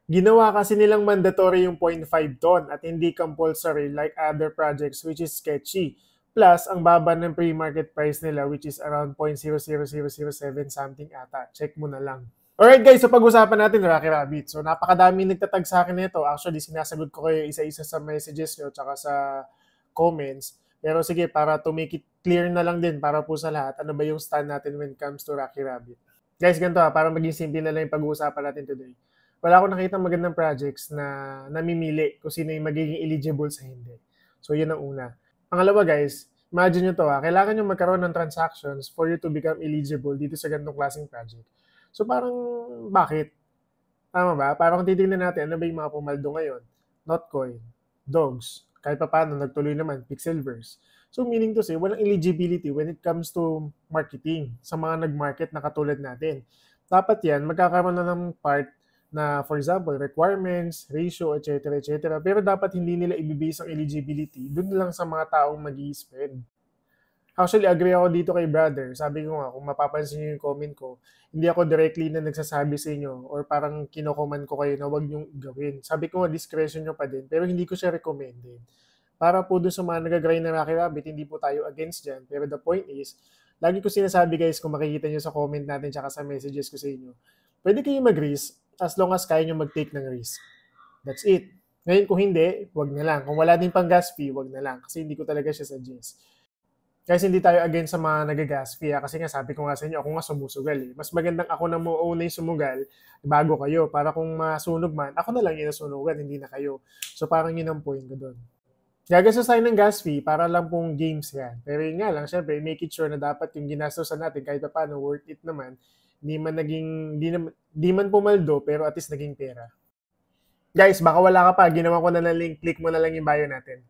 Ginawa kasi nilang mandatory yung 0.5 ton at hindi compulsory like other projects which is sketchy. Plus, ang baba ng pre-market price nila which is around 0.00007 something ata. Check mo na lang. Alright guys, so pag-usapan natin Rocky Rabbit. So napakadaming nagtatag sa akin nito. Actually, sinasagot ko kayo isa-isa sa messages nyo tsaka sa comments. Pero sige, para to make it clear na lang din para po sa lahat, ano ba yung stand natin when it comes to Rocky Rabbit. Guys, ganito para maging simple na lang yung pag-uusapan natin today. Wala akong nakita magandang projects na namimili kung sino yung magiging eligible sa hindi. So, yun ang una. Pangalawa guys, imagine nyo to kailangan nyo magkaroon ng transactions for you to become eligible dito sa ganitong klaseng project. So, parang, bakit? Tama ba? Parang kung titignan natin, ano ba yung mga pumaldo ngayon? Notcoin, Dogs, kahit pa paano, nagtuloy naman, Pixelverse. So, meaning to say, walang eligibility when it comes to marketing sa mga nag-market na katulad natin. Dapat yan, magkakaroon na ng part na, for example, requirements, ratio, etc. etc. Pero dapat hindi nila ibibase ang eligibility dun lang sa mga taong mag-i-spend. Actually, agree ako dito kay brother. Sabi ko nga, kung mapapansin niyo yung comment ko, hindi ako directly na nagsasabi sa inyo or parang kinokoman ko kayo na wag niyong gawin. Sabi ko nga, discretion nyo pa din, pero hindi ko siya recommended. Para po doon sa mga nagagrind na Rocky Rabbit, hindi po tayo against dyan. Pero the point is, lagi ko sinasabi guys, kung makikita nyo sa comment natin tsaka sa messages ko sa inyo, pwede kayo mag-risk as long as kaya nyo mag-take ng risk. That's it. Ngayon, kung hindi, wag na lang. Kung wala din pang gas fee, wag na lang. Kasi hindi ko talaga siya suggest. Guys, hindi tayo against sa mga nagagas fee kasi nga sabi ko nga sa inyo, ako nga sumusugal eh. Mas magandang ako na una yung sumugal bago kayo. Para kung masunog man, ako na lang yung nasunugan, hindi na kayo. So parang yun ang point ko doon. Gagastos tayo ng gas fee para lang pong games yan. Pero yun nga lang, syempre, make it sure na dapat yung ginastosan natin kahit pa paano worth it naman. Di man pumaldo, pero at least naging pera. Guys, baka wala ka pa, ginawa ko na ng link, click mo na lang yung bio natin.